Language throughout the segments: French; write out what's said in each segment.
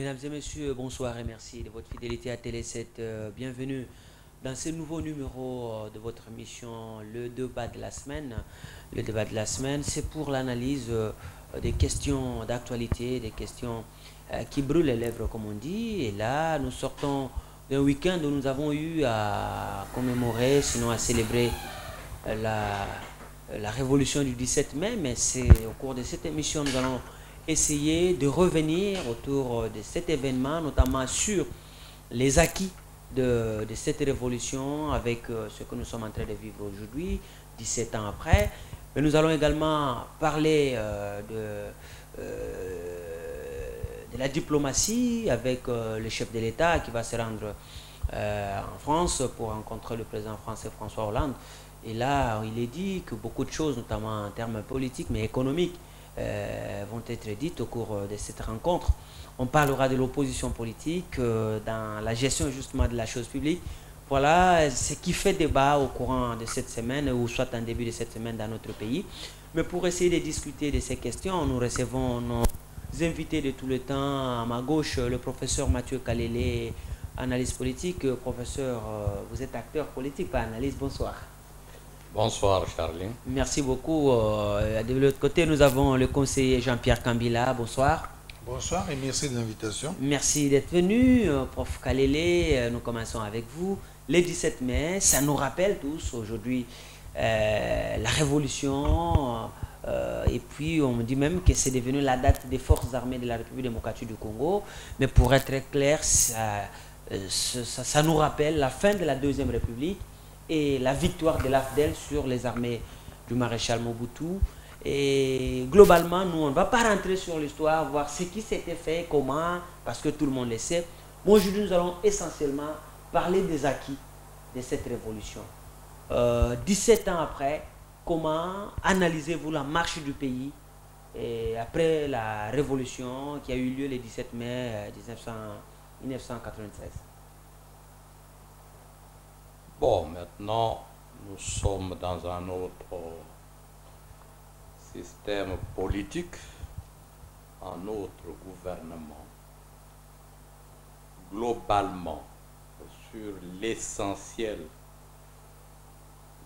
Mesdames et messieurs, bonsoir et merci de votre fidélité à Télé 7. Bienvenue dans ce nouveau numéro de votre émission, le débat de la semaine. Le débat de la semaine, c'est pour l'analyse des questions d'actualité, des questions qui brûlent les lèvres, comme on dit. Et là, nous sortons d'un week-end où nous avons eu à commémorer, sinon à célébrer la, la révolution du 17 mai. Mais c'est au cours de cette émission, nous allons essayer de revenir autour de cet événement, notamment sur les acquis de cette révolution avec ce que nous sommes en train de vivre aujourd'hui, 17 ans après. Mais nous allons également parler de la diplomatie avec le chef de l'État qui va se rendre en France pour rencontrer le président français François Hollande. Et là, il est dit que beaucoup de choses, notamment en termes politiques, mais économiques, vont être dites au cours de cette rencontre. On parlera de l'opposition politique dans la gestion justement de la chose publique. Voilà ce qui fait débat au courant de cette semaine ou soit en début de cette semaine dans notre pays. Mais pour essayer de discuter de ces questions, nous recevons nos invités de tout le temps. À ma gauche, le professeur Mathieu Kalele, analyste politique. Professeur, vous êtes acteur politique, pas analyste. Bonsoir. Bonsoir, Charlie. Merci beaucoup. De l'autre côté, nous avons le conseiller Jean-Pierre Kambila. Bonsoir. Bonsoir et merci de l'invitation. Merci d'être venu, prof Kalele. Nous commençons avec vous. Le 17 mai, ça nous rappelle tous aujourd'hui la révolution. Et puis, on me dit même que c'est devenu la date des forces armées de la République démocratique du Congo. Mais pour être très clair, ça nous rappelle la fin de la Deuxième République et la victoire de l'AFDEL sur les armées du maréchal Mobutu. Et globalement, nous, on ne va pas rentrer sur l'histoire, voir ce qui s'était fait, comment, parce que tout le monde le sait. Bon, aujourd'hui, nous allons essentiellement parler des acquis de cette révolution. 17 ans après, comment analysez-vous la marche du pays et après la révolution qui a eu lieu le 17 mai 1996? Bon, maintenant, nous sommes dans un autre système politique, un autre gouvernement. Globalement, sur l'essentiel,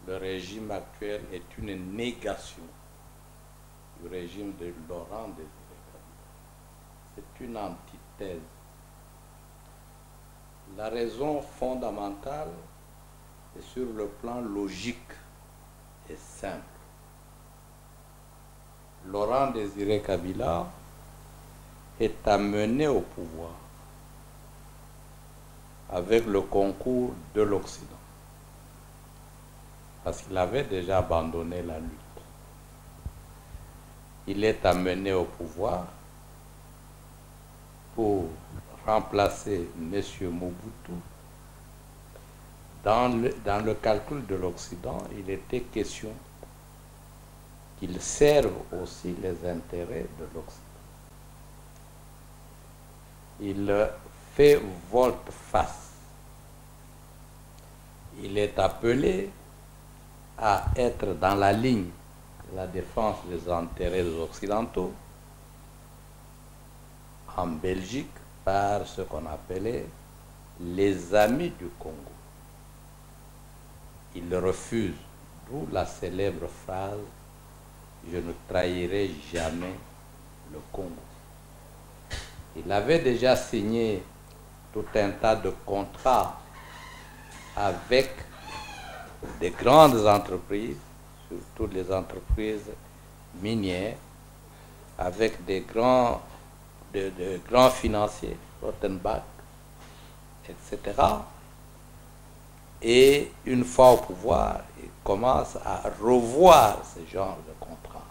le régime actuel est une négation du régime de Laurent Désiré Kabila. C'est une antithèse. La raison fondamentale et sur le plan logique est simple. Laurent Désiré Kabila est amené au pouvoir avec le concours de l'Occident, parce qu'il avait déjà abandonné la lutte. Il est amené au pouvoir pour remplacer M. Mobutu. Dans le calcul de l'Occident, il était question qu'il serve aussi les intérêts de l'Occident. Il fait volte-face. Il est appelé à être dans la ligne de la défense des intérêts des Occidentaux en Belgique par ce qu'on appelait les Amis du Congo. Il refuse, d'où la célèbre phrase « Je ne trahirai jamais le Congo ». Il avait déjà signé tout un tas de contrats avec des grandes entreprises, surtout les entreprises minières, avec de grands financiers, Rottenbach, etc. Et une fois au pouvoir, il commence à revoir ce genre de contrat.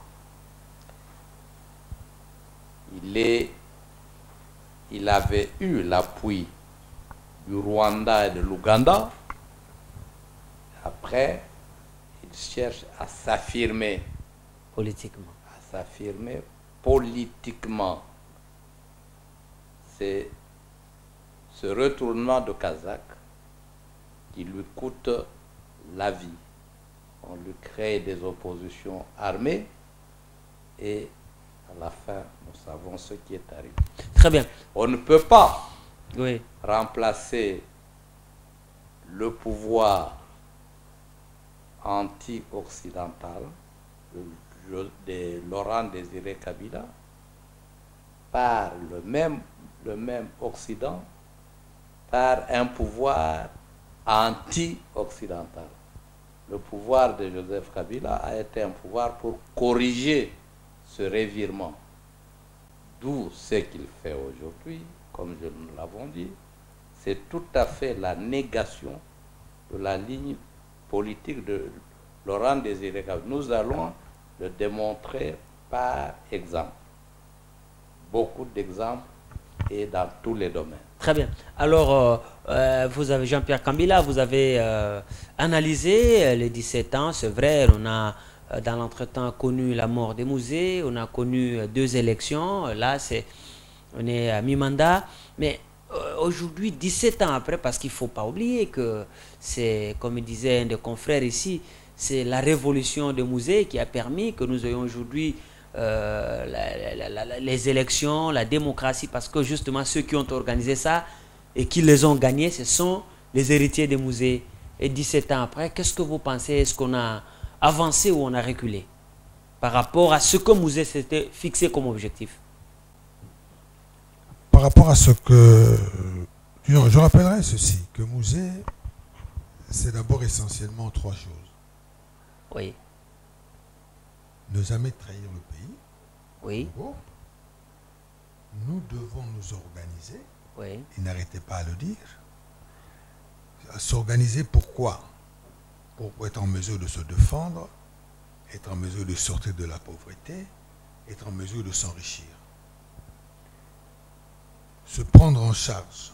Il avait eu l'appui du Rwanda et de l'Ouganda. Après, il cherche à s'affirmer Politiquement. C'est ce retournement de Kazakh qui lui coûte la vie. On lui crée des oppositions armées et À la fin, nous savons ce qui est arrivé. Très bien. On ne peut pas Oui. remplacer le pouvoir anti-occidental de Laurent Désiré Kabila par le même Occident, par un pouvoir anti-occidental. Le pouvoir de Joseph Kabila a été un pouvoir pour corriger ce revirement. D'où ce qu'il fait aujourd'hui, comme nous l'avons dit, c'est tout à fait la négation de la ligne politique de Laurent Désiré Kabila. Nous allons le démontrer par exemple. Beaucoup d'exemples et dans tous les domaines. Très bien. Alors, vous avez Jean-Pierre Kambila, vous avez analysé les 17 ans, c'est vrai, on a dans l'entretemps connu la mort des musées, on a connu 2 élections, là on est à mi-mandat, mais aujourd'hui, 17 ans après, parce qu'il ne faut pas oublier que c'est, comme disait un des confrères ici, c'est la révolution des musées qui a permis que nous ayons aujourd'hui les élections, la démocratie, parce que justement ceux qui ont organisé ça et qui les ont gagnés, ce sont les héritiers des musées. Et 17 ans après, qu'est-ce que vous pensez? Est-ce qu'on a avancé ou on a reculé par rapport à ce que musée s'était fixé comme objectif? Par rapport à ce que... Je rappellerai ceci, que musée, c'est d'abord essentiellement 3 choses. Oui. Ne jamais trahir le pays. Oui. Nous devons nous organiser. Oui. Et n'arrêtez pas à le dire. S'organiser pourquoi? Pour être en mesure de se défendre, être en mesure de sortir de la pauvreté, être en mesure de s'enrichir. Se prendre en charge.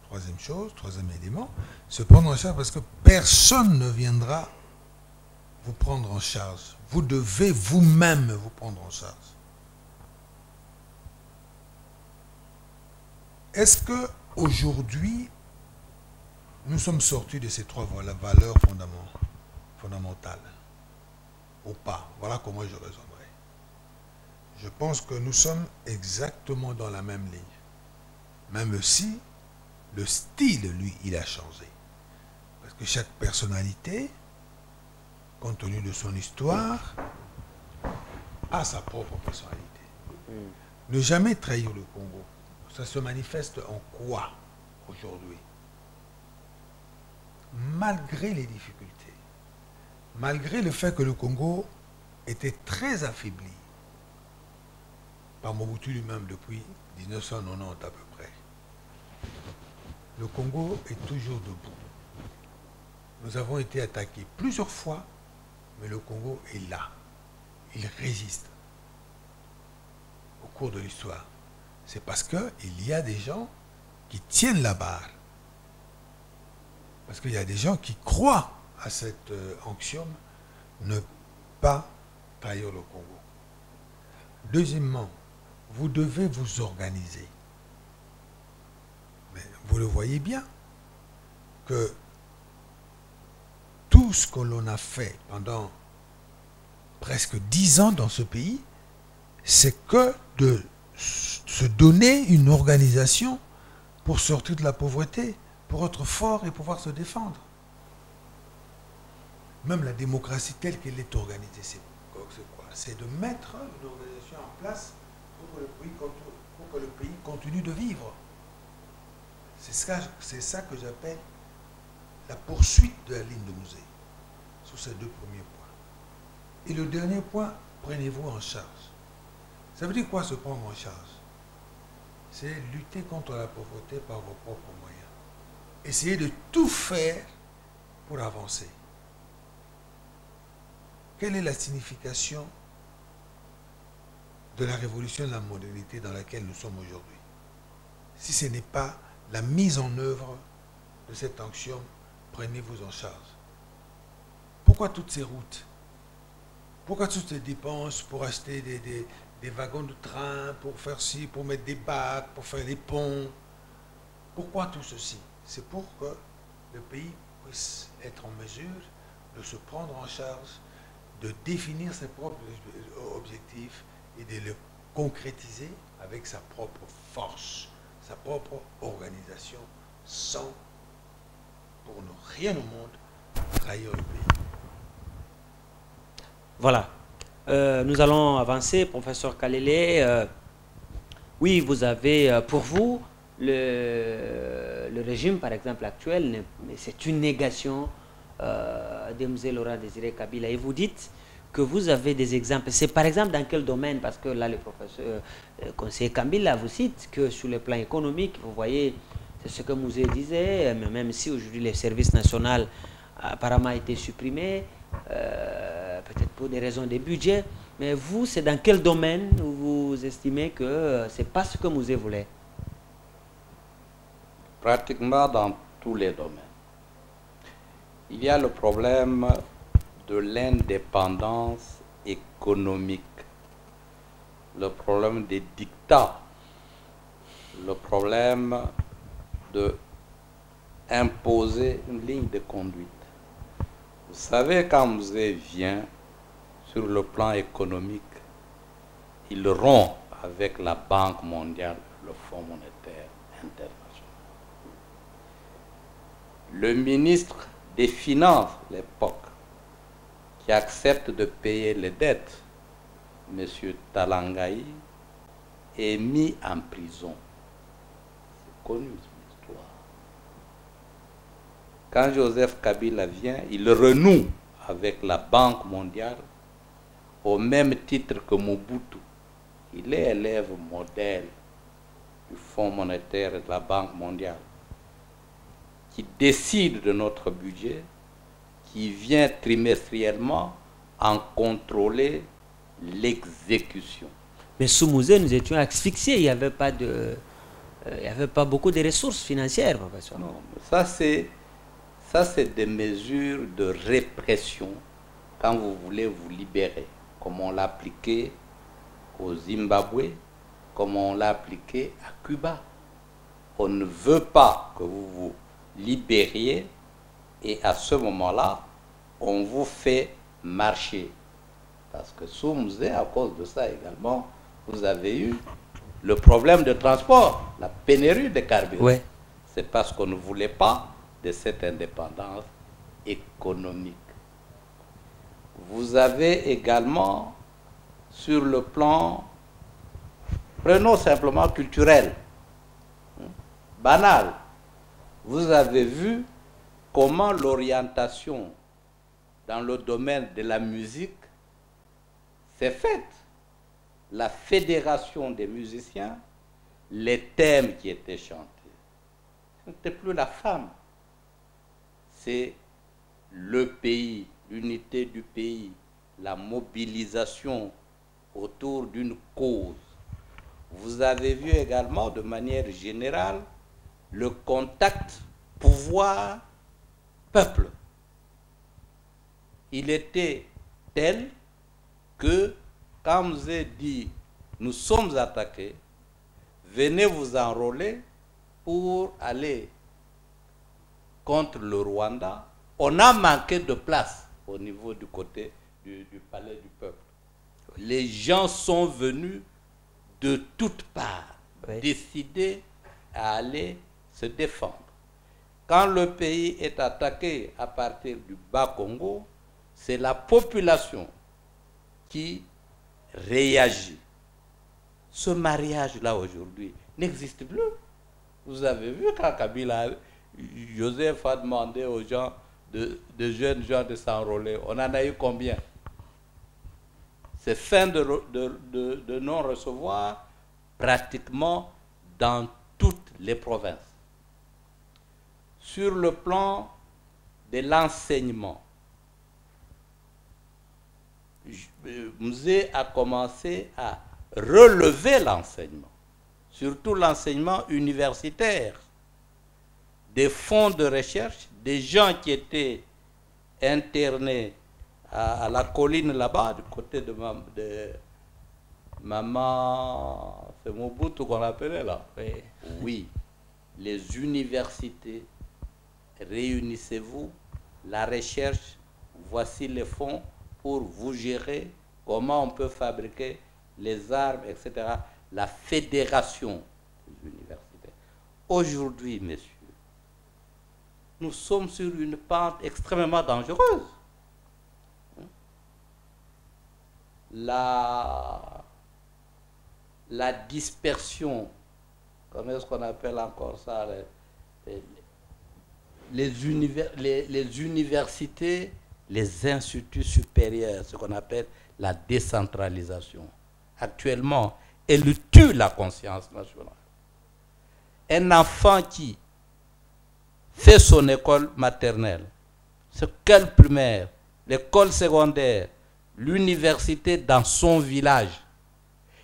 Troisième chose, troisième élément, se prendre en charge parce que personne ne viendra vous prendre en charge. Vous devez vous-même vous prendre en charge. Est-ce que aujourd'hui nous sommes sortis de ces 3 valeurs fondamentales ou pas? Voilà comment je raisonnerai. Je pense que nous sommes exactement dans la même ligne. Même si le style, lui, il a changé. Parce que chaque personnalité, compte tenu de son histoire, a sa propre personnalité. Ne jamais trahir le Congo, ça se manifeste en quoi aujourd'hui? Malgré les difficultés, malgré le fait que le Congo était très affaibli par Mobutu lui-même depuis 1990 à peu près, le Congo est toujours debout. Nous avons été attaqués plusieurs fois, mais le Congo est là. Il résiste au cours de l'histoire. C'est parce qu'il y a des gens qui tiennent la barre. Parce qu'il y a des gens qui croient à cette axiome, ne pas trahir le Congo. Deuxièmement, vous devez vous organiser. Mais vous le voyez bien que tout ce que l'on a fait pendant presque 10 ans dans ce pays, c'est que de se donner une organisation pour sortir de la pauvreté, pour être fort et pouvoir se défendre. Même la démocratie telle qu'elle est organisée, c'est quoi? C'est de mettre une organisation en place pour que le pays continue de vivre. C'est ça que j'appelle la poursuite de la ligne de musée, sur ces 2 premiers points. Et le dernier point, prenez-vous en charge. Ça veut dire quoi se prendre en charge? C'est lutter contre la pauvreté par vos propres moyens. Essayez de tout faire pour avancer. Quelle est la signification de la révolution de la modernité dans laquelle nous sommes aujourd'hui? Si ce n'est pas la mise en œuvre de cette axiome, prenez-vous en charge. Pourquoi toutes ces routes? Pourquoi toutes ces dépenses pour acheter des wagons de train, pour faire ci, pour mettre des bacs, pour faire des ponts? Pourquoi tout ceci? C'est pour que le pays puisse être en mesure de se prendre en charge, de définir ses propres objectifs et de le concrétiser avec sa propre force, sa propre organisation, sans, pour ne rien au monde, trahir le pays. Voilà. Nous allons avancer, professeur Kalele. Oui, vous avez, pour vous, le régime, par exemple, actuel, c'est une négation de M. Laurent Désiré Kabila. Et vous dites que vous avez des exemples. C'est par exemple dans quel domaine? Parce que là, le professeur conseiller Kabila vous cite que sur le plan économique, vous voyez, c'est ce que Mouzé disait, mais même si aujourd'hui le service national apparemment a été supprimé, peut-être pour des raisons de budget, mais vous, c'est dans quel domaine où vous estimez que c'est pas ce que Mouzé voulait? Pratiquement dans tous les domaines. Il y a le problème de l'indépendance économique, le problème des dictats, le problème de imposer une ligne de conduite. Vous savez, quand Mouzé vient sur le plan économique, il rompt avec la Banque mondiale, le Fonds monétaire international. Le ministre des Finances, à l'époque, qui accepte de payer les dettes, M. Talangaï, est mis en prison. C'est connu, cette histoire. Quand Joseph Kabila vient, il renoue avec la Banque mondiale au même titre que Mobutu. Il est élève modèle du Fonds monétaire et de la Banque mondiale, qui décide de notre budget, qui vient trimestriellement en contrôler l'exécution. Mais sous Mouzé, nous étions asphyxiés. Il n'y avait pas beaucoup de ressources financières, professeur. Non, ça c'est des mesures de répression quand vous voulez vous libérer, comme on l'a appliqué au Zimbabwe, comme on l'a appliqué à Cuba. On ne veut pas que vous vous libériez et à ce moment-là, on vous fait marcher. Parce que sous Mouzé, à cause de ça également, vous avez eu le problème de transport, la pénurie de carburant. Ouais. C'est parce qu'on ne voulait pas de cette indépendance économique. Vous avez également, sur le plan, prenons simplement culturel, banal, vous avez vu comment l'orientation dans le domaine de la musique s'est faite. La fédération des musiciens, les thèmes qui étaient chantés, ce n'était plus la femme, c'est le pays, l'unité du pays, la mobilisation autour d'une cause. Vous avez vu également de manière générale le contact pouvoir-peuple. Il était tel que quand on vous a dit nous sommes attaqués, venez vous enrôler pour aller contre le Rwanda, on a manqué de place au niveau du côté du palais du peuple. Les gens sont venus de toutes parts, oui, décider à aller se défendre. Quand le pays est attaqué à partir du Bas-Congo, c'est la population qui réagit. Ce mariage-là aujourd'hui n'existe plus. Vous avez vu quand Kabila, Joseph a demandé aux gens, de jeunes gens de s'enrôler. On en a eu combien? C'est fin de non-recevoir pratiquement dans toutes les provinces. Sur le plan de l'enseignement, Mouzé a commencé à relever l'enseignement, surtout l'enseignement universitaire, des fonds de recherche, des gens qui étaient internés à la colline là-bas, du côté de Maman, c'est Mobutu qu'on l'appelait là. Oui. Oui, les universités, réunissez-vous, la recherche, voici les fonds pour vous gérer comment on peut fabriquer les armes, etc., la fédération des universités. Aujourd'hui, messieurs, nous sommes sur une pente extrêmement dangereuse. La dispersion, comment est-ce qu'on appelle encore ça, les universités, les instituts supérieurs, ce qu'on appelle la décentralisation. Actuellement, elle tue la conscience nationale. Un enfant qui fait son école maternelle, l'école primaire, l'école secondaire, l'université dans son village,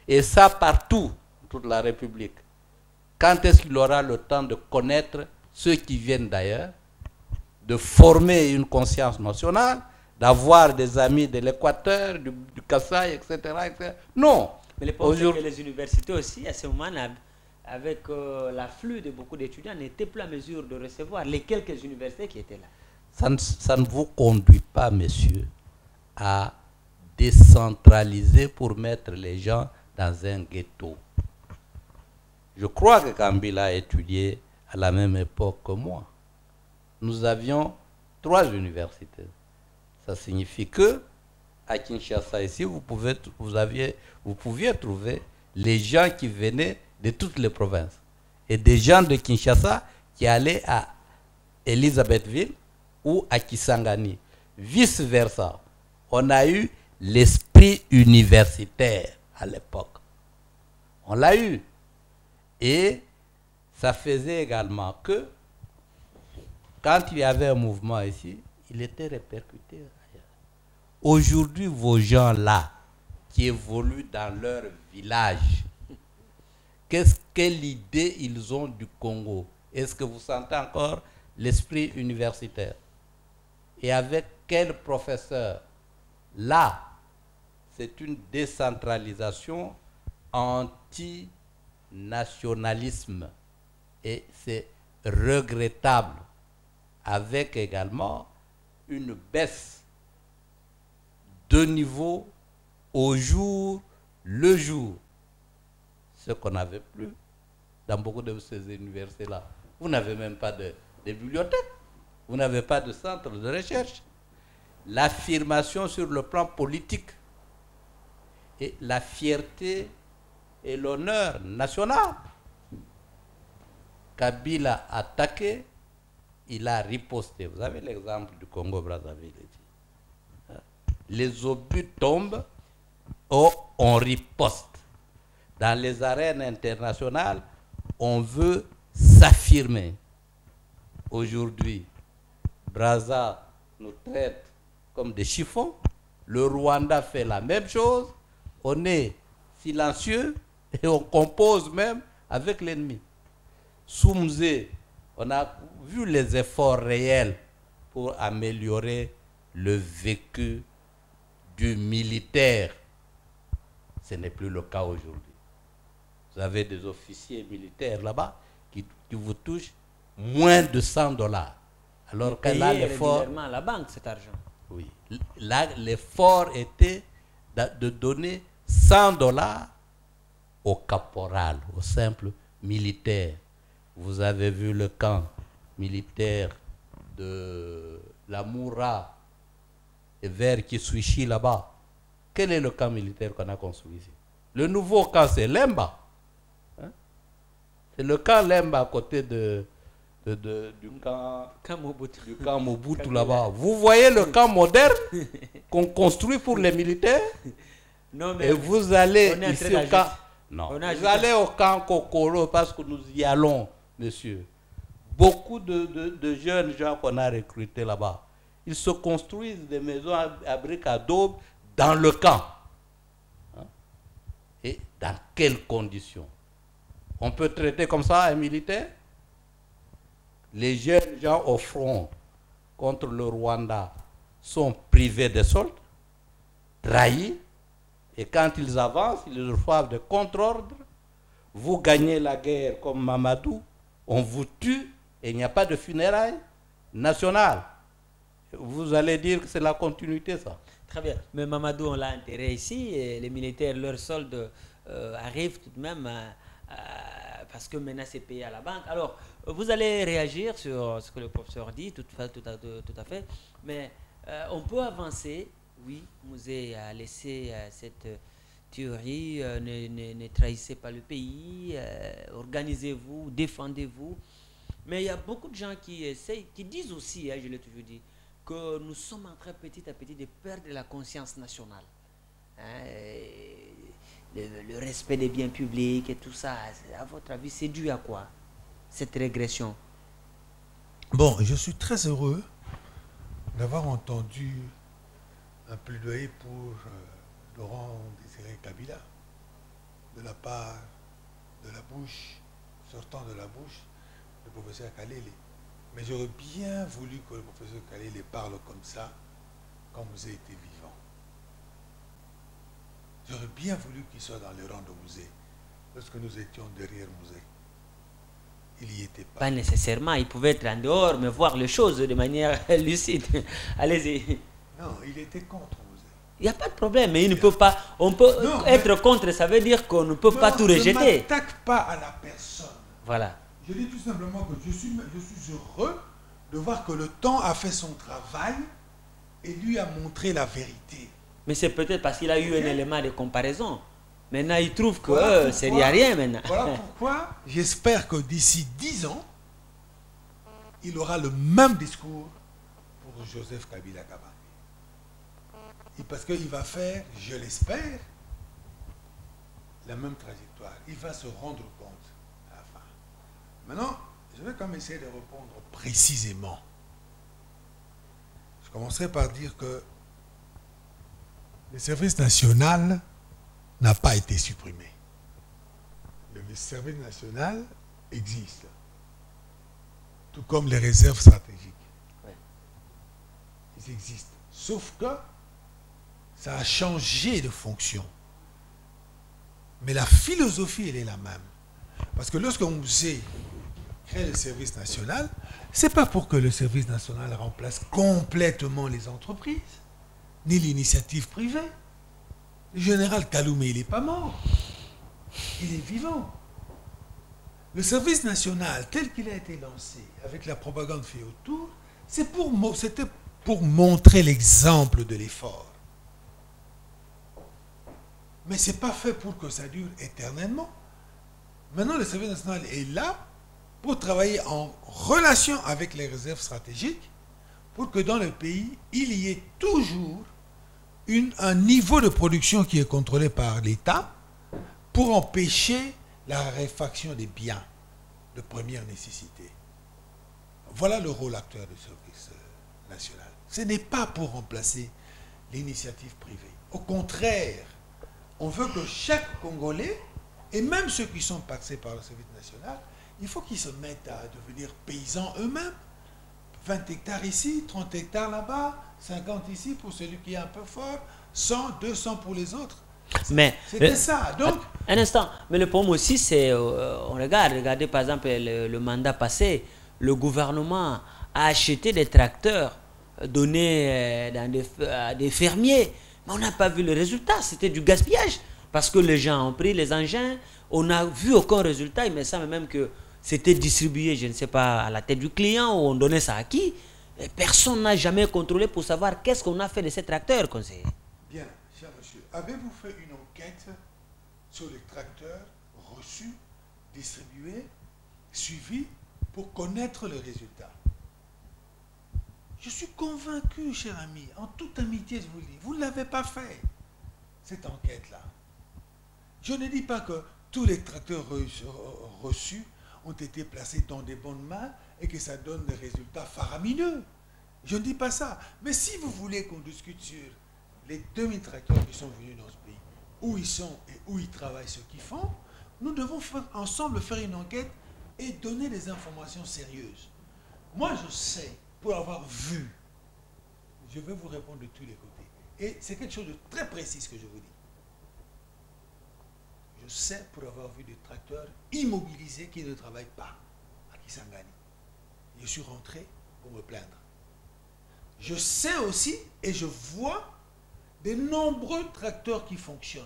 et ça partout, toute la République. Quand est-ce qu'il aura le temps de connaître ceux qui viennent d'ailleurs, de former une conscience nationale, d'avoir des amis de l'Équateur, du Kasaï, etc., etc. Non. Mais le problème, c'est que les universités aussi, à ce moment, avec l'afflux de beaucoup d'étudiants, n'étaient plus à mesure de recevoir les quelques universités qui étaient là. Ça ne vous conduit pas, messieurs, à décentraliser pour mettre les gens dans un ghetto. Je crois que Kabila a étudié à la même époque que moi. Nous avions 3 universités. Ça signifie que à Kinshasa, ici, vous pouviez trouver les gens qui venaient de toutes les provinces. Et des gens de Kinshasa qui allaient à Elisabethville ou à Kisangani. Vice-versa. On a eu l'esprit universitaire à l'époque. On l'a eu. Et ça faisait également que, quand il y avait un mouvement ici, il était répercuté ailleurs. Aujourd'hui, vos gens-là, qui évoluent dans leur village, quelle idée ils ont du Congo? Est-ce que vous sentez encore l'esprit universitaire? Et avec quel professeur? Là, c'est une décentralisation anti-nationalisme. Et c'est regrettable, avec également une baisse de niveau au jour le jour. Ce qu'on n'avait plus dans beaucoup de ces universités-là. Vous n'avez même pas de bibliothèque, vous n'avez pas de centre de recherche. L'affirmation sur le plan politique et la fierté et l'honneur national. Kabila a attaqué, il a riposté. Vous avez l'exemple du Congo-Brazzaville. Les obus tombent, on riposte. Dans les arènes internationales, on veut s'affirmer. Aujourd'hui, Brazza nous traite comme des chiffons. Le Rwanda fait la même chose. On est silencieux et on compose même avec l'ennemi. Soumzé, on a vu les efforts réels pour améliorer le vécu du militaire. Ce n'est plus le cas aujourd'hui. Vous avez des officiers militaires là-bas qui vous touchent moins de $100. Alors que là, l'effort... à la banque, cet argent. Oui. Là, l'effort était de donner $100 au caporal, au simple militaire. Vous avez vu le camp militaire de la Moura et vers Kiswichi là-bas. Quel est le camp militaire qu'on a construit ici? Le nouveau camp, c'est Lemba. Hein? C'est le camp Lemba à côté du camp Mobutu là-bas. Vous voyez le camp moderne qu'on construit pour les militaires? Non, mais et vous allez ici au camp... Non, vous allez au camp Kokoro parce que nous y allons, monsieur. Beaucoup de jeunes gens qu'on a recrutés là-bas, ils se construisent des maisons à briques adobe dans le camp. Hein? Et dans quelles conditions? On peut traiter comme ça un militaire? Les jeunes gens au front contre le Rwanda sont privés de soldes, trahis, et quand ils avancent, ils reçoivent des contre-ordres. Vous gagnez la guerre comme Mamadou, on vous tue et il n'y a pas de funérailles nationales. Vous allez dire que c'est la continuité, ça. Très bien. Mais Mamadou, on l'a enterré ici et les militaires, leur solde arrive tout de même parce que maintenant c'est payé à la banque. Alors, vous allez réagir sur ce que le professeur dit, tout à fait. Mais on peut avancer. Oui, Mouzé a laissé cette théorie. Ne trahissez pas le pays. Organisez-vous, défendez-vous. Mais il y a beaucoup de gens qui essayent, qui disent aussi, je l'ai toujours dit, que nous sommes en train petit à petit de perdre la conscience nationale. Hein, le respect des biens publics et tout ça, à votre avis, c'est dû à quoi, cette régression? Bon, je suis très heureux d'avoir entendu un plaidoyer pour Laurent Désiré Kabila, de la part, de la bouche, sortant de la bouche du professeur Kalele. Mais j'aurais bien voulu que le professeur Kalele parle comme ça quand Mouzé était vivant. J'aurais bien voulu qu'il soit dans les rangs de Mouzé lorsque nous étions derrière Mouzé. Il n'y était pas. Pas nécessairement, il pouvait être en dehors, mais voir les choses de manière lucide. Allez-y. Non, il était contre Mouzé. Il n'y a pas de problème, mais il ne peut pas. On peut être contre, ça veut dire qu'on ne peut pas tout rejeter. Je ne m'attaque pas à la personne. Voilà. Je dis tout simplement que je suis heureux de voir que le temps a fait son travail et lui a montré la vérité. Mais c'est peut-être parce qu'il a eu un élément de comparaison. Maintenant, il trouve que c'est n'y a rien maintenant. Voilà pourquoi j'espère que d'ici 10 ans, il aura le même discours pour Joseph Kabila Kabange. Et parce qu'il va faire, je l'espère, la même trajectoire. Il va se rendre compte à la fin. Maintenant, je vais quand même essayer de répondre précisément. Je commencerai par dire que le service national n'a pas été supprimé. Le service national existe, tout comme les réserves stratégiques. Ouais. Ils existent. Sauf que ça a changé de fonction. Mais la philosophie, elle est la même. Parce que lorsqu'on crée le service national, ce n'est pas pour que le service national remplace complètement les entreprises, ni l'initiative privée. Le général Kaloumé, il n'est pas mort. Il est vivant. Le service national, tel qu'il a été lancé, avec la propagande faite autour, c'était pour montrer l'exemple de l'effort. Mais ce n'est pas fait pour que ça dure éternellement. Maintenant, le service national est là pour travailler en relation avec les réserves stratégiques, pour que dans le pays, il y ait toujours un niveau de production qui est contrôlé par l'État pour empêcher la raréfaction des biens de première nécessité. Voilà le rôle actuel du service national. Ce n'est pas pour remplacer l'initiative privée. Au contraire, on veut que chaque Congolais, et même ceux qui sont passés par le service national, il faut qu'ils se mettent à devenir paysans eux-mêmes. 20 hectares ici, 30 hectares là-bas, 50 ici pour celui qui est un peu fort, 100, 200 pour les autres. Mais c'était ça. Donc, un instant, mais le problème aussi, c'est, regardez par exemple le mandat passé, le gouvernement a acheté des tracteurs donnés à des fermiers, mais on n'a pas vu le résultat, c'était du gaspillage, parce que les gens ont pris les engins, on n'a vu aucun résultat, il me semble même que c'était distribué, je ne sais pas, à la tête du client, ou on donnait ça à qui. Et personne n'a jamais contrôlé pour savoir qu'est-ce qu'on a fait de ces tracteurs, conseiller. Bien, cher monsieur, avez-vous fait une enquête sur les tracteurs reçus, distribués, suivis, pour connaître le résultat? Je suis convaincu, cher ami, en toute amitié, je vous le dis, vous ne l'avez pas fait, cette enquête-là. Je ne dis pas que tous les tracteurs reçus ont été placés dans des bonnes mains et que ça donne des résultats faramineux. Je ne dis pas ça. Mais si vous voulez qu'on discute sur les 2000 tracteurs qui sont venus dans ce pays, où ils sont et où ils travaillent, ce qu'ils font, nous devons ensemble faire une enquête et donner des informations sérieuses. Moi, je sais, pour avoir vu, je vais vous répondre de tous les côtés. Et c'est quelque chose de très précis que je vous dis. Je sais pour avoir vu des tracteurs immobilisés qui ne travaillent pas à Kisangani. Je suis rentré pour me plaindre. je sais aussi et je vois de nombreux tracteurs qui fonctionnent.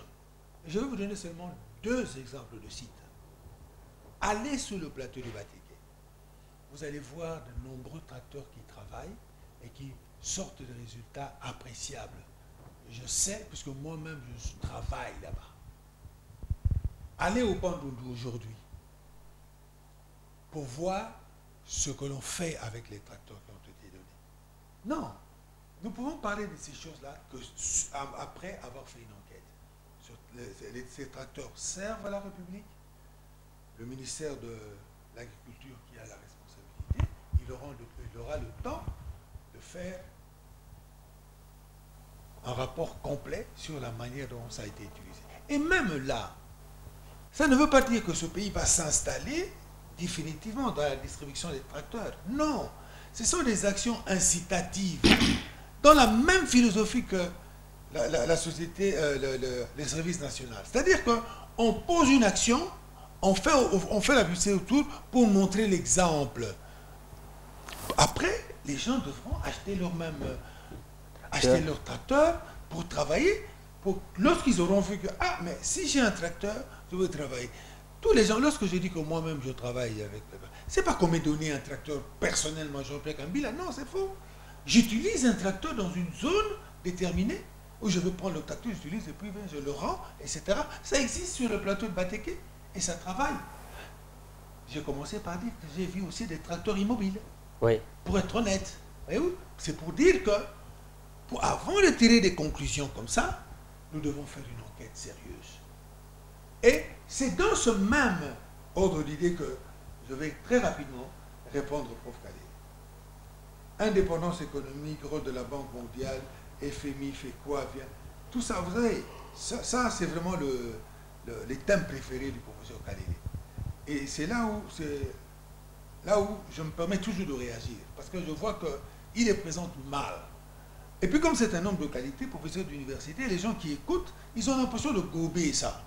Je vais vous donner seulement 2 exemples de sites. Allez sur le plateau du Batéké. Vous allez voir de nombreux tracteurs qui travaillent et qui sortent de résultats appréciables. Je sais, puisque moi-même je travaille là-bas. Allez au Bandundu aujourd'hui pour voir ce que l'on fait avec les tracteurs qui ont été donnés. Non, nous pouvons parler de ces choses-là après avoir fait une enquête. Ces tracteurs servent à la République. Le ministère de l'Agriculture qui a la responsabilité, il aura le temps de faire un rapport complet sur la manière dont ça a été utilisé. Et même là, ça ne veut pas dire que ce pays va s'installer définitivement dans la distribution des tracteurs. Non, ce sont des actions incitatives dans la même philosophie que la société, les services nationaux. C'est-à-dire qu'on pose une action, on fait la publicité autour pour montrer l'exemple. Après, les gens devront acheter leur tracteur pour travailler. Lorsqu'ils auront vu que, mais si j'ai un tracteur, je veux travailler. Tous les gens, lorsque je dis que moi-même je travaille avec, c'est pas qu'on m'ait donné un tracteur personnellement, Jean-Pierre Kambila, non, c'est faux. J'utilise un tracteur dans une zone déterminée où je veux prendre le tracteur, j'utilise et puis je le rends, etc. Ça existe sur le plateau de Batéké et ça travaille. J'ai commencé par dire que j'ai vu aussi des tracteurs immobiles. Oui. Pour être honnête. C'est pour dire que, avant de tirer des conclusions comme ça, nous devons faire une enquête sérieuse. Et c'est dans ce même ordre d'idée que je vais très rapidement répondre au prof Kalé. Indépendance économique, rôle de la Banque mondiale, FMI fait quoi, vient. Tout ça, vous savez, ça c'est vraiment les thèmes préférés du professeur Kalé. Et c'est là où je me permets toujours de réagir, parce que je vois qu'il les présente mal. Et puis comme c'est un homme de qualité, professeur d'université, les gens qui écoutent, ils ont l'impression de gober ça.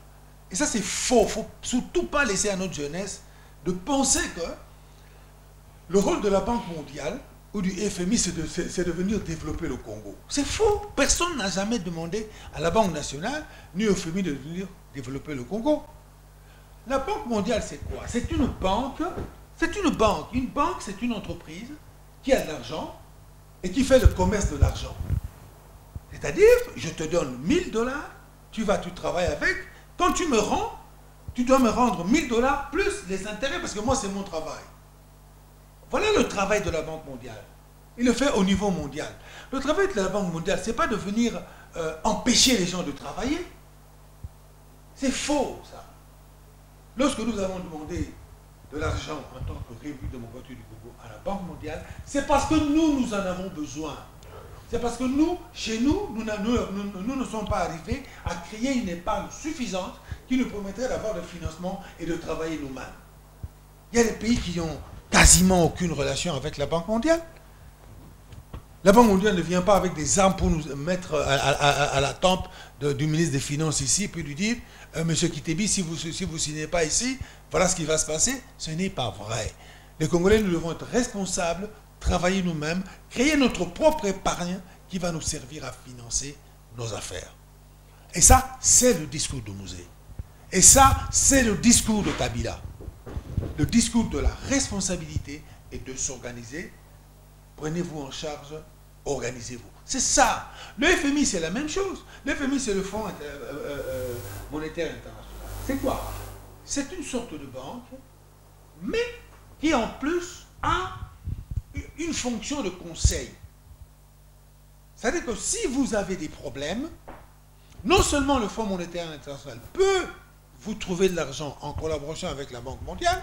Et ça c'est faux, il ne faut surtout pas laisser à notre jeunesse de penser que le rôle de la Banque mondiale ou du FMI, c'est de venir développer le Congo. C'est faux, personne n'a jamais demandé à la Banque nationale ni au FMI de venir développer le Congo. La Banque mondiale c'est quoi? C'est une banque. C'est une banque. Une banque, c'est une entreprise qui a de l'argent et qui fait le commerce de l'argent. C'est-à-dire, je te donne 1000 $, tu travailles avec, quand tu me rends, tu dois me rendre 1000 $ plus les intérêts, parce que moi, c'est mon travail. Voilà le travail de la Banque mondiale. Il le fait au niveau mondial. Le travail de la Banque mondiale, ce n'est pas de venir empêcher les gens de travailler. C'est faux, ça. Lorsque nous avons demandé de l'argent en tant que République démocratique du Congo à la Banque mondiale, c'est parce que nous en avons besoin. C'est parce que chez nous ne sommes pas arrivés à créer une épargne suffisante qui nous permettrait d'avoir le financement et de travailler nous-mêmes. Il y a des pays qui n'ont quasiment aucune relation avec la Banque mondiale. La Banque mondiale ne vient pas avec des armes pour nous mettre à la tempe du ministre des Finances ici, puis lui dire Monsieur Kitebi, si vous ne signez pas ici, voilà ce qui va se passer. Ce n'est pas vrai. Les Congolais, nous devons être responsables, travailler nous-mêmes, créer notre propre épargne qui va nous servir à financer nos affaires. Et ça, c'est le discours de Mouzé. Et ça, c'est le discours de Kabila. Le discours de la responsabilité et de s'organiser. Prenez-vous en charge, organisez-vous. C'est ça. Le FMI, c'est la même chose. Le FMI, c'est le Fonds monétaire international. C'est quoi? C'est une sorte de banque, mais qui en plus a une fonction de conseil. C'est-à-dire que si vous avez des problèmes, non seulement le Fonds monétaire international peut vous trouver de l'argent en collaboration avec la Banque mondiale,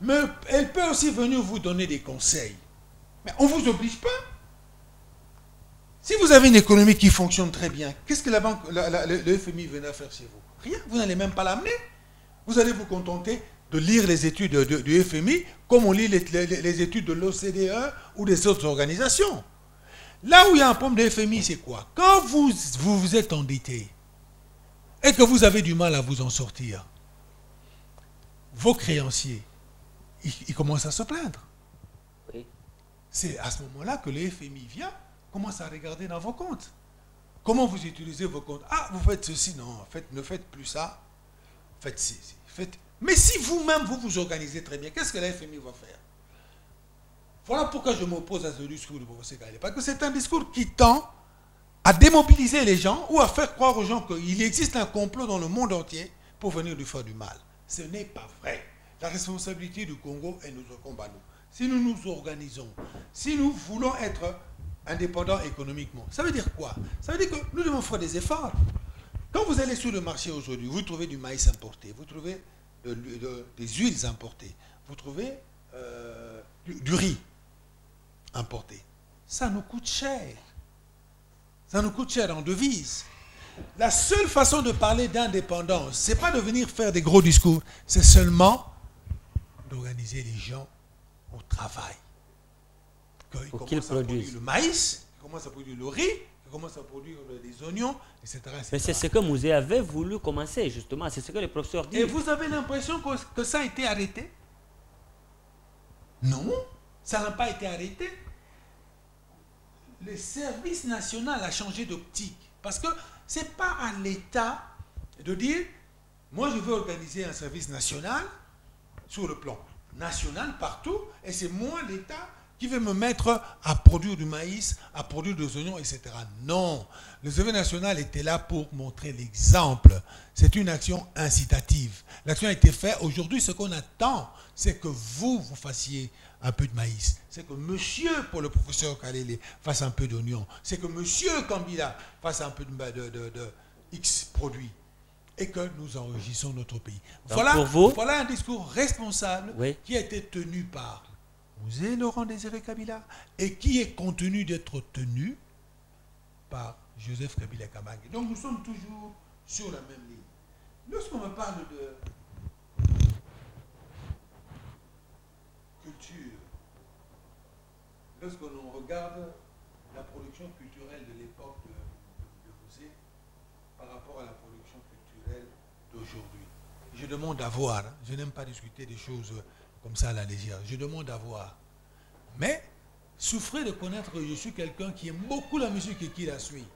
mais elle peut aussi venir vous donner des conseils. Mais on ne vous oblige pas. Si vous avez une économie qui fonctionne très bien, qu'est-ce que le FMI venait faire chez vous? Rien, vous n'allez même pas l'amener. Vous allez vous contenter de lire les études du FMI comme on lit les études de l'OCDE ou des autres organisations. Là où il y a un problème de FMI, c'est quoi? Quand vous êtes endetté et que vous avez du mal à vous en sortir, vos créanciers, ils commencent à se plaindre. Oui. C'est à ce moment-là que le FMI vient commence à regarder dans vos comptes. Comment vous utilisez vos comptes? Ah, vous faites ceci, non, ne faites plus ça. Faites ceci. Mais si vous-même, vous vous organisez très bien, qu'est-ce que la FMI va faire? Voilà pourquoi je m'oppose à ce discours du professeur Kalele. Parce que c'est un discours qui tend à démobiliser les gens ou à faire croire aux gens qu'il existe un complot dans le monde entier pour venir lui faire du mal. Ce n'est pas vrai. La responsabilité du Congo est notre combat, nous. Si nous nous organisons, si nous voulons être indépendants économiquement, ça veut dire quoi? Ça veut dire que nous devons faire des efforts. Quand vous allez sur le marché aujourd'hui, vous trouvez du maïs importé, vous trouvez des huiles importées, vous trouvez du riz importé. Ça nous coûte cher. Ça nous coûte cher en devises. La seule façon de parler d'indépendance, ce n'est pas de venir faire des gros discours, c'est seulement d'organiser les gens au travail. Pour qu'ils produisent le maïs, ils commencent à produire le riz, ils commencent à produire des oignons, etc. Mais c'est ce que Mouzé avait voulu commencer, justement. C'est ce que les professeurs disent. Et vous avez l'impression que ça a été arrêté? Non, ça n'a pas été arrêté. Le service national a changé d'optique. Parce que ce n'est pas à l'État de dire, moi je veux organiser un service national sur le plan national partout, et c'est moi l'État qui vais me mettre à produire du maïs, à produire des oignons, etc. Non, le service national était là pour montrer l'exemple. C'est une action incitative. L'action a été faite. Aujourd'hui, ce qu'on attend, c'est que vous fassiez un peu de maïs. C'est que monsieur, pour le professeur Kalele, fasse un peu d'oignon. C'est que monsieur Kambila fasse un peu de X produits. Et que nous enrichissons notre pays. Voilà un discours responsable qui a été tenu par Mouzé Laurent Désiré Kabila et qui est contenu d'être tenu par Joseph Kabila Kabange. Donc nous sommes toujours sur la même ligne. Lorsqu'on me parle de culture, lorsqu'on regarde la production culturelle de l'époque de Mouzé par rapport à la production culturelle d'aujourd'hui, je demande à voir, je n'aime pas discuter des choses comme ça à la légère, je demande à voir. Mais souffrez de connaître que je suis quelqu'un qui aime beaucoup la musique et qui la suit.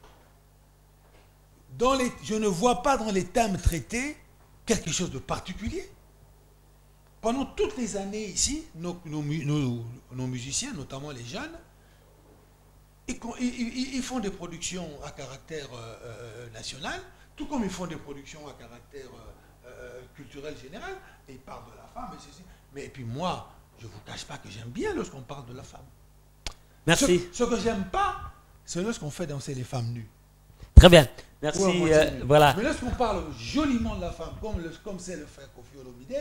Je ne vois pas dans les thèmes traités quelque chose de particulier. Pendant toutes les années ici, nos musiciens, notamment les jeunes, ils font des productions à caractère national, tout comme ils font des productions à caractère culturel général, et ils parlent de la femme, et ceci. Mais puis moi, je ne vous cache pas que j'aime bien lorsqu'on parle de la femme. Merci. Ce que j'aime pas, c'est lorsqu'on fait danser les femmes nues. Très bien. Merci. Voilà. Mais lorsqu'on parle joliment de la femme, comme c'est le fait Koffi Olomide,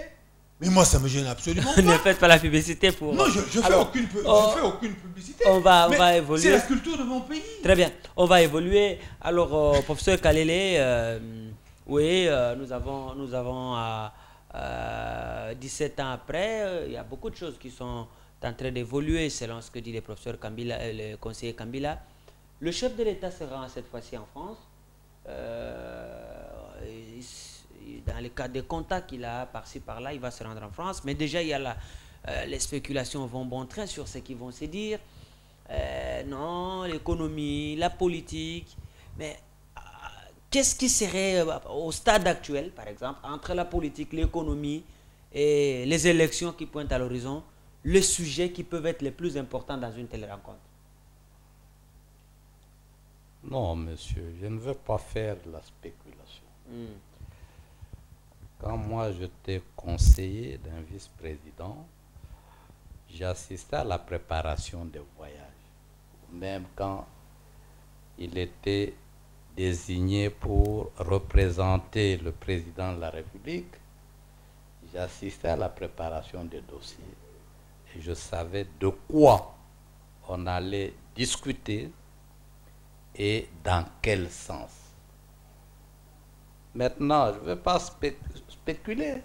mais moi, ça me gêne absolument pas. Ne faites pas la publicité pour... Non, je ne fais aucune publicité. On va évoluer. C'est la culture de mon pays. Très bien. On va évoluer. Alors, professeur Kalele, oui, nous avons 17 ans après, il y a beaucoup de choses qui sont en train d'évoluer selon ce que dit le professeur Kambila, le conseiller Kambila. Le chef de l'État se rend cette fois-ci en France. Dans le cadre des contacts qu'il a par-ci par-là, il va se rendre en France. Mais déjà, il y a les spéculations vont bon train sur ce qu'ils vont se dire. Non, l'économie, la politique. Mais qu'est-ce qui serait, au stade actuel, par exemple, entre la politique, l'économie et les élections qui pointent à l'horizon, les sujets qui peuvent être les plus importants dans une telle rencontre? Non, monsieur, je ne veux pas faire de la spéculation. Quand moi j'étais conseiller d'un vice-président, j'assistais à la préparation des voyages. Même quand il était désigné pour représenter le président de la République, j'assistais à la préparation des dossiers. Et je savais de quoi on allait discuter et dans quel sens. Maintenant, je ne vais pas spéculer.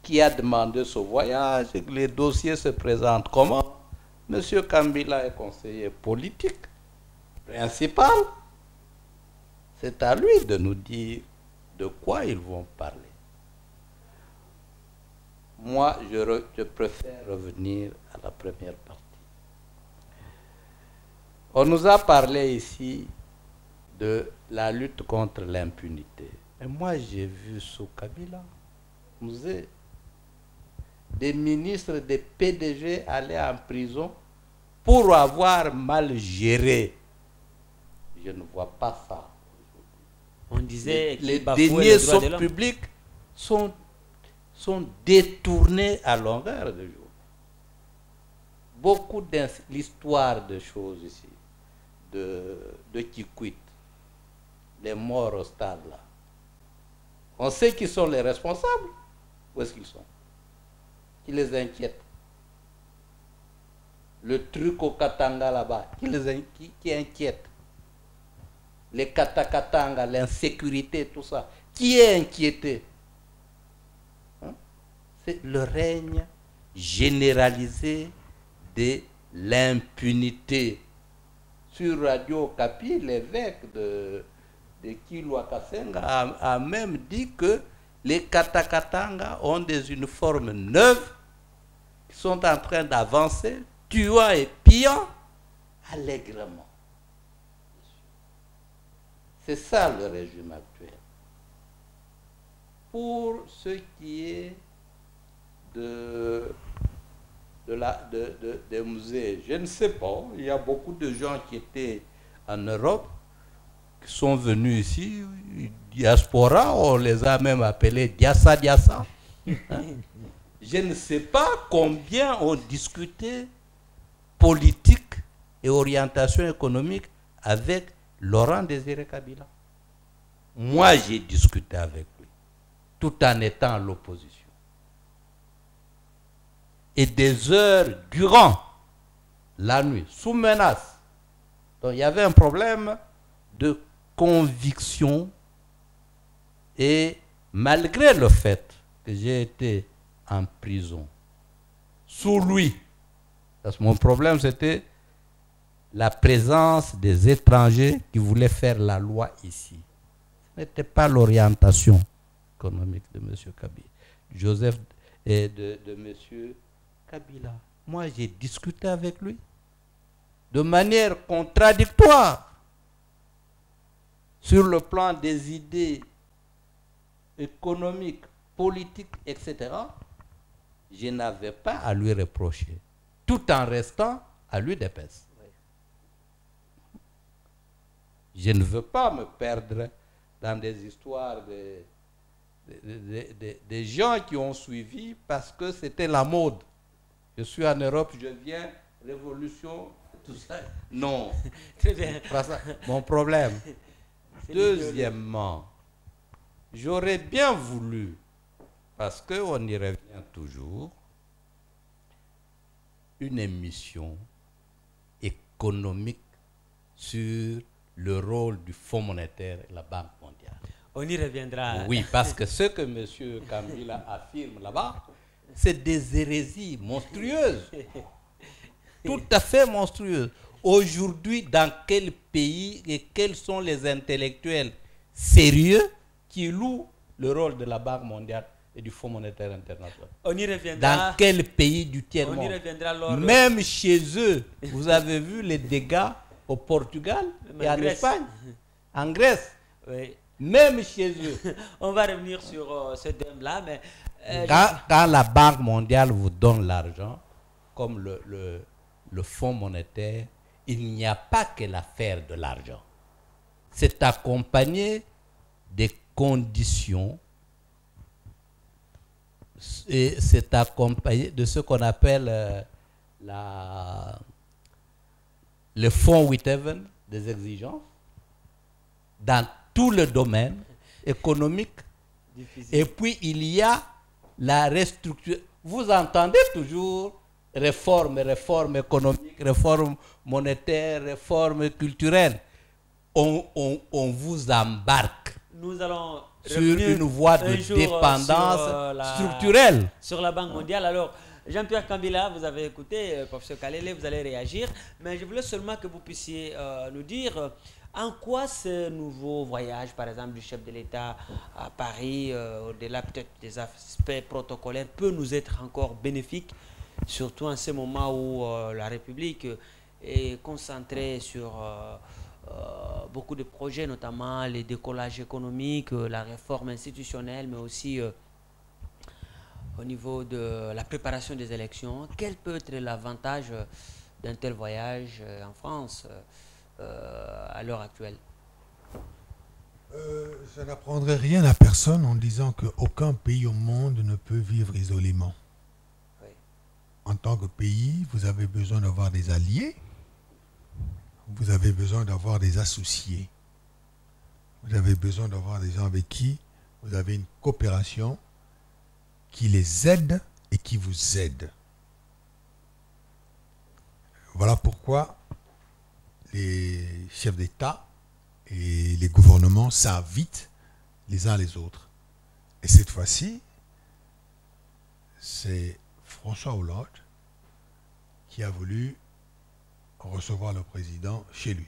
Qui a demandé ce voyage, les dossiers se présentent comment? Monsieur Kambila est conseiller politique principal. C'est à lui de nous dire de quoi ils vont parler. Moi, je préfère revenir à la première partie. On nous a parlé ici de la lutte contre l'impunité. Et moi, j'ai vu sous Kabila, des ministres, des PDG aller en prison pour avoir mal géré. Je ne vois pas ça. On disait les bafouait deniers les droits de l'homme. publics sont détournés à longueur de jour. Beaucoup de l'histoire de choses ici, de Kikwit, les morts au stade là. On sait qui sont les responsables. Où est-ce qu'ils sont? Qui les inquiète? Le truc au Katanga là-bas, qui inquiète? Les Katakatanga, l'insécurité, tout ça. Qui est inquiété? Hein? C'est le règne généralisé de l'impunité. Sur Radio Okapi, l'évêque de Kilwa-Kasenga a même dit que les Katakatanga ont des uniformes neufs qui sont en train d'avancer, tuant et pillant allègrement. C'est ça le régime actuel. Pour ce qui est des musées, je ne sais pas, il y a beaucoup de gens qui étaient en Europe, qui sont venus ici, diaspora, on les a même appelés Diassa Diassa. Hein? Je ne sais pas combien ont discuté politique et orientation économique avec Laurent Désiré Kabila. Moi, j'ai discuté avec lui, tout en étant à l'opposition. Et des heures durant la nuit, sous menace. Donc, il y avait un problème de conviction, et malgré le fait que j'ai été en prison sous lui, parce que mon problème c'était la présence des étrangers qui voulaient faire la loi ici. Ce n'était pas l'orientation économique de M. Kabila, Joseph et de M. Kabila. Moi, j'ai discuté avec lui de manière contradictoire sur le plan des idées économiques, politiques, etc. Je n'avais pas à lui reprocher, tout en restant à lui d'épaisse. Je ne veux pas me perdre dans des histoires des gens qui ont suivi parce que c'était la mode. Je suis en Europe, je viens, révolution, tout ça. Non. Très bien. Pas ça. Mon problème. Deuxièmement, j'aurais bien voulu, parce qu'on y revient toujours, une émission économique sur le rôle du Fonds monétaire et la Banque mondiale. On y reviendra. Oui, parce que ce que M. Kabila affirme là-bas, c'est des hérésies monstrueuses. Tout à fait monstrueuses. Aujourd'hui, dans quel pays et quels sont les intellectuels sérieux qui louent le rôle de la Banque mondiale et du Fonds monétaire international? On y reviendra. Dans quel pays du tiers-monde? On y reviendra lors Même chez eux, vous avez vu les dégâts au Portugal et en Espagne, en Grèce. Oui. Même chez eux. On va revenir sur ce thème-là, mais quand la Banque mondiale vous donne l'argent, comme le Fonds monétaire, il n'y a pas que l'affaire de l'argent. C'est accompagné des conditions et c'est accompagné de ce qu'on appelle le fonds Whitehaven des exigences dans tout le domaine économique. difficile. Et puis il y a la restructuration. Vous entendez toujours réforme économique, réforme monétaire, réforme culturelle. On vous embarque Nous allons sur revenir une voie un de jour dépendance structurelle. sur la Banque mondiale. Alors, Jean-Pierre Kabila, vous avez écouté, professeur Kalele, vous allez réagir, mais je voulais seulement que vous puissiez nous dire en quoi ce nouveau voyage, par exemple, du chef de l'État à Paris, au-delà peut-être des aspects protocolaires, peut nous être encore bénéfique, surtout en ce moment où la République est concentré sur beaucoup de projets, notamment les décollages économiques, la réforme institutionnelle, mais aussi au niveau de la préparation des élections. Quel peut être l'avantage d'un tel voyage en France à l'heure actuelle? Je n'apprendrai rien à personne en disant qu'aucun pays au monde ne peut vivre isolément. Oui. En tant que pays, vous avez besoin d'avoir des alliés, vous avez besoin d'avoir des associés, vous avez besoin d'avoir des gens avec qui vous avez une coopération qui les aide et qui vous aide. Voilà pourquoi les chefs d'État et les gouvernements s'invitent les uns les autres. Et cette fois-ci, c'est François Hollande qui a voulu recevoir le président chez lui.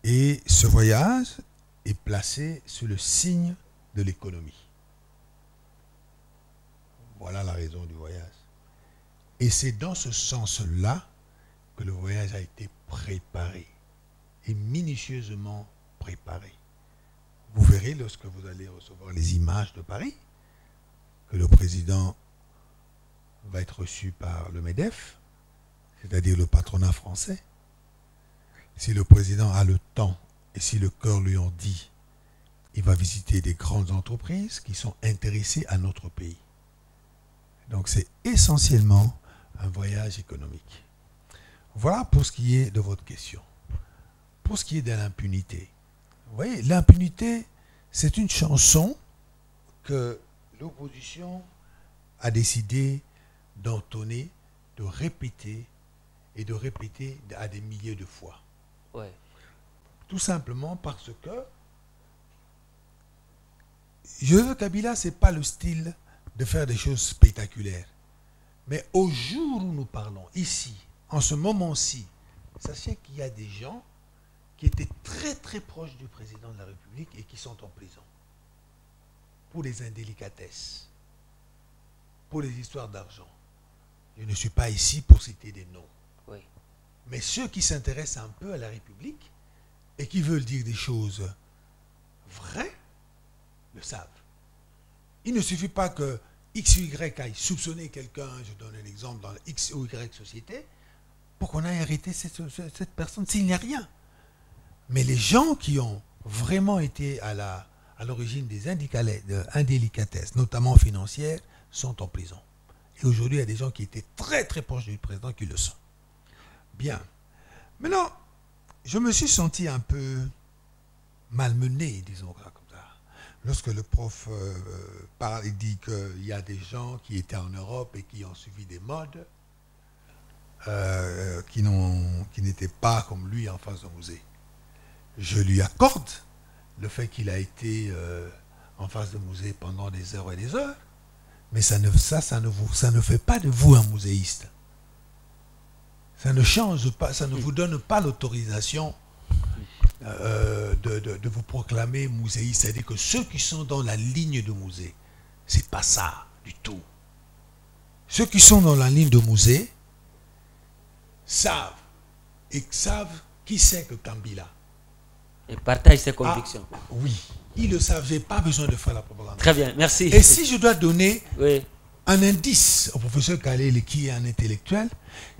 Et ce voyage est placé sous le signe de l'économie. Voilà la raison du voyage. Et c'est dans ce sens-là que le voyage a été préparé et minutieusement préparé. Vous verrez lorsque vous allez recevoir les images de Paris que le président va être reçu par le MEDEF, c'est-à-dire le patronat français. Si le président a le temps et si le cœur lui en dit, il va visiter des grandes entreprises qui sont intéressées à notre pays. Donc c'est essentiellement un voyage économique. Voilà pour ce qui est de votre question. Pour ce qui est de l'impunité, vous voyez, l'impunité, c'est une chanson que l'opposition a décidé d'entonner, de répéter et de répéter à des milliers de fois. Ouais. Tout simplement parce que Joseph Kabila, ce n'est pas le style de faire des choses spectaculaires. Mais au jour où nous parlons, ici, en ce moment-ci, sachez qu'il y a des gens qui étaient très très proches du président de la République et qui sont en prison. Pour les indélicatesses, pour les histoires d'argent. Je ne suis pas ici pour citer des noms. Oui. Mais ceux qui s'intéressent un peu à la République et qui veulent dire des choses vraies, le savent. Il ne suffit pas que X ou Y aille soupçonner quelqu'un, je donne un exemple, dans la X ou Y société, pour qu'on aille arrêter cette personne s'il n'y a rien. Mais les gens qui ont vraiment été à l'origine des indélicatesses, notamment financières, sont en prison. Et aujourd'hui, il y a des gens qui étaient très très proches du président qui le sont. Bien. Maintenant, je me suis senti un peu malmené, disons comme ça. Lorsque le prof parle, il dit qu'il y a des gens qui étaient en Europe et qui ont suivi des modes qui n'étaient pas comme lui en face d'un musée. Je lui accorde le fait qu'il a été en face de musée pendant des heures et des heures, mais ça ne fait pas de vous un muséiste. Ça ne change pas, ça ne vous donne pas l'autorisation de vous proclamer muséiste. C'est-à-dire que ceux qui sont dans la ligne de musée, c'est pas ça du tout. Ceux qui sont dans la ligne de musée savent qui c'est que Kabila. Et partage ses convictions. Ah, oui, ils le savent, je n'ai pas besoin de faire la propagande. Très bien, merci. Et si je dois donner oui. un indice au professeur Kalele, qui est un intellectuel,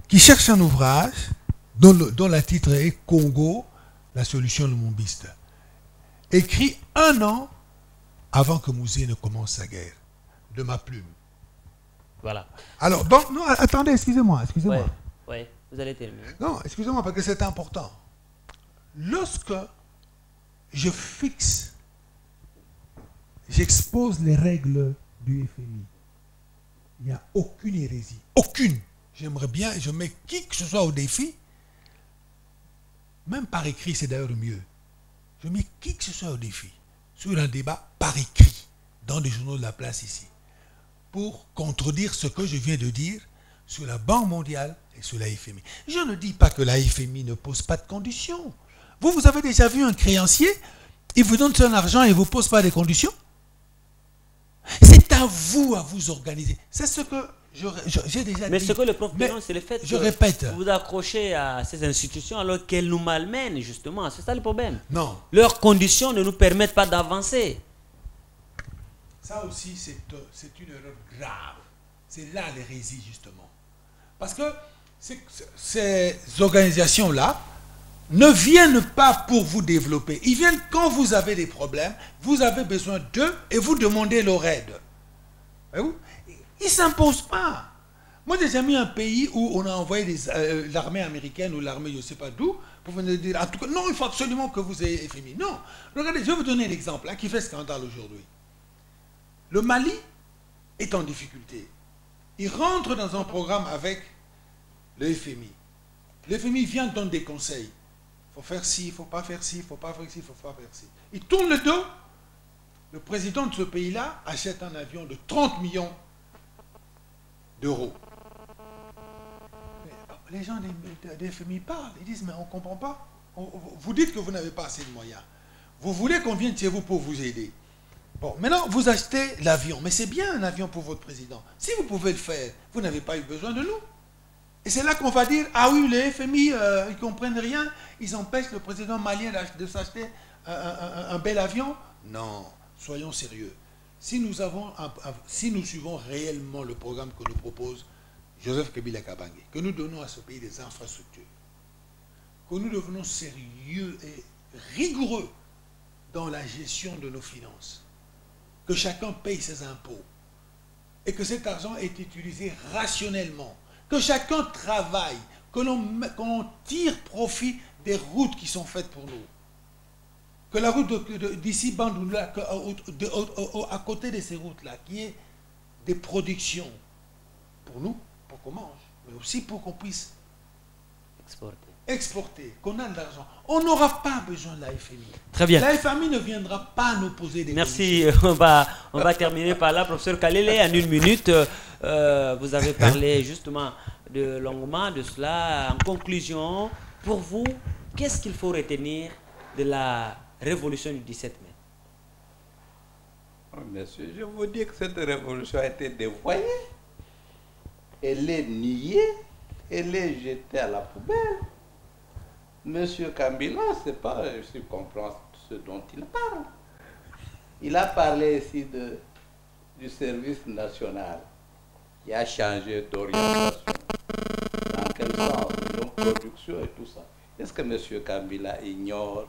qui cherche un ouvrage dont la titre est Congo, la solution lumumbiste, écrit 1 an avant que Mouzé ne commence sa guerre, de ma plume. Voilà. Alors, donc, non, attendez, excusez-moi. Oui, vous allez terminer. Non, excusez-moi, parce que c'est important. Lorsque je fixe, j'expose les règles du FMI, il n'y a aucune hérésie. Aucune. J'aimerais bien, je mets qui que ce soit au défi, même par écrit, c'est d'ailleurs mieux. Je mets qui que ce soit au défi, sur un débat par écrit, dans des journaux de la place ici, pour contredire ce que je viens de dire sur la Banque mondiale et sur la FMI. Je ne dis pas que la FMI ne pose pas de conditions. Vous avez déjà vu un créancier, il vous donne son argent et il ne vous pose pas des conditions? C'est à vous organiser. C'est ce que j'ai déjà dit. Mais ce que le prof dénonce, c'est le fait que vous accrochez à ces institutions alors qu'elles nous malmènent, justement. C'est ça le problème. Non. Leurs conditions ne nous permettent pas d'avancer. Ça aussi, c'est une erreur grave. C'est là l'hérésie, justement. Parce que ces organisations-là ne viennent pas pour vous développer. Ils viennent quand vous avez des problèmes, vous avez besoin d'eux et vous demandez leur aide. Voyez-vous? Ils ne s'imposent pas. Moi, j'ai jamais un pays où on a envoyé l'armée américaine ou l'armée je ne sais pas d'où pour venir dire, en tout cas, non, il faut absolument que vous ayez FMI. Non. Regardez, je vais vous donner un exemple qui fait scandale aujourd'hui. Le Mali est en difficulté. Il rentre dans un programme avec le FMI. Le FMI vient donner des conseils. Il faut faire ci, il ne faut pas faire ci, il ne faut pas faire ci, il ne faut pas faire ci. Il tourne le dos. Le président de ce pays-là achète un avion de 30 millions d'euros. Les gens des FMI parlent. Ils disent, mais on ne comprend pas. Vous dites que vous n'avez pas assez de moyens. Vous voulez qu'on vienne chez vous pour vous aider. Bon, maintenant, vous achetez l'avion. Mais c'est bien un avion pour votre président. Si vous pouvez le faire, vous n'avez pas eu besoin de nous. Et c'est là qu'on va dire, ah oui, les FMI, ils ne comprennent rien. Ils empêchent le président malien de s'acheter un bel avion. Non, soyons sérieux. Si nous suivons réellement le programme que nous propose Joseph Kabila Kabange, que nous donnons à ce pays des infrastructures, que nous devenons sérieux et rigoureux dans la gestion de nos finances, que chacun paye ses impôts et que cet argent est utilisé rationnellement, que chacun travaille, que l'on tire profit des routes qui sont faites pour nous. Que la route d'ici Bandoula, à côté de ces routes-là, qui est des productions pour nous, pour qu'on mange, mais aussi pour qu'on puisse exporter, qu'on a de l'argent. On n'aura pas besoin de la FMI. Très bien. La FMI ne viendra pas nous poser des Merci. On va terminer par là. Professeur Kalele, en une minute, vous avez parlé justement longuement de cela. En conclusion, pour vous, qu'est-ce qu'il faut retenir de la révolution du 17 mai? Oh, monsieur, je vous dis que cette révolution a été dévoyée. Elle est niée. Elle est jetée à la poubelle. Monsieur Kabila, c'est pas, je comprends ce dont il parle. Il a parlé ici du service national qui a changé d'orientation. Dans quel sens? De production et tout ça. Est-ce que monsieur Kabila ignore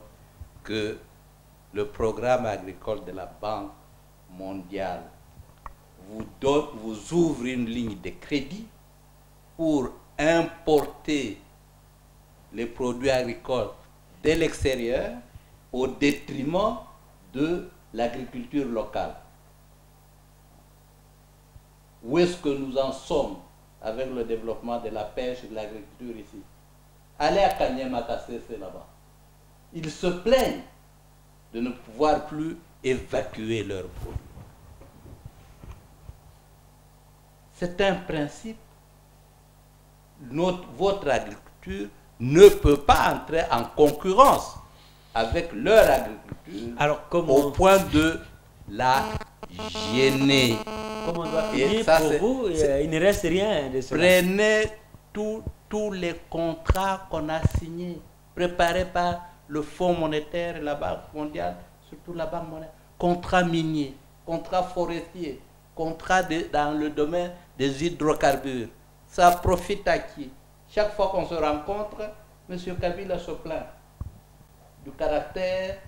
que le programme agricole de la Banque mondiale vous ouvre une ligne de crédit pour importer les produits agricoles de l'extérieur au détriment de l'agriculture locale? Où est-ce que nous en sommes avec le développement de la pêche et de l'agriculture ici? Allez à Kanyama-Kassé, c'est là-bas. Ils se plaignent de ne pouvoir plus évacuer leurs produits. C'est un principe. Votre agriculture ne peut pas entrer en concurrence avec leur agriculture. Alors, au point de la gêner. Comment on doit finir pour vous? Il ne reste rien de cela. Prenez tous les contrats qu'on a signés, préparés par le Fonds monétaire et la Banque mondiale, surtout la Banque mondiale. Contrats miniers, contrats forestiers, contrats dans le domaine des hydrocarbures. Ça profite à qui? Chaque fois qu'on se rencontre, M. Kabila se plaint du caractère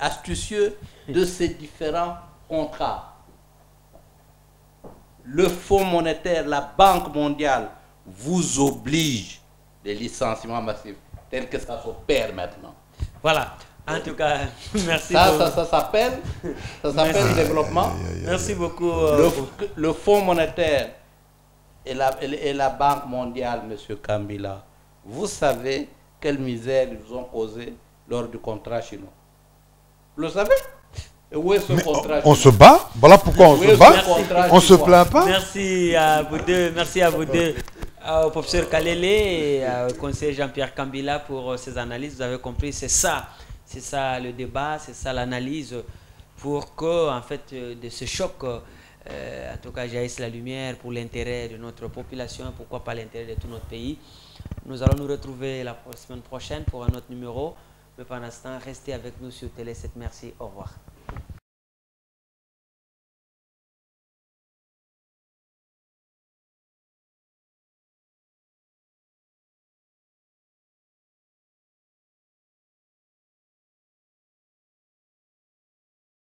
astucieux de ces différents contrats. Le Fonds monétaire, la Banque mondiale vous oblige des licenciements massifs tels que ça s'opère maintenant. Voilà. En tout cas, merci. Ça s'appelle développement. Merci beaucoup. Le Fonds monétaire et la Banque mondiale, M. Kabila, vous savez quelle misère ils vous ont causé lors du contrat chinois. Vous le savez? Et où est ce contrat chinois? On se bat. Voilà pourquoi on se bat. On ne se plaint pas. Merci à vous deux. Merci à vous deux. Au professeur Kalele et au conseiller Jean-Pierre Kabila pour ces analyses. Vous avez compris, c'est ça le débat, c'est ça l'analyse pour que, en fait, de ce choc, en tout cas, jaillisse la lumière pour l'intérêt de notre population, pourquoi pas l'intérêt de tout notre pays. Nous allons nous retrouver la semaine prochaine pour un autre numéro. Mais pendant ce temps, restez avec nous sur Télé 7. Merci, au revoir.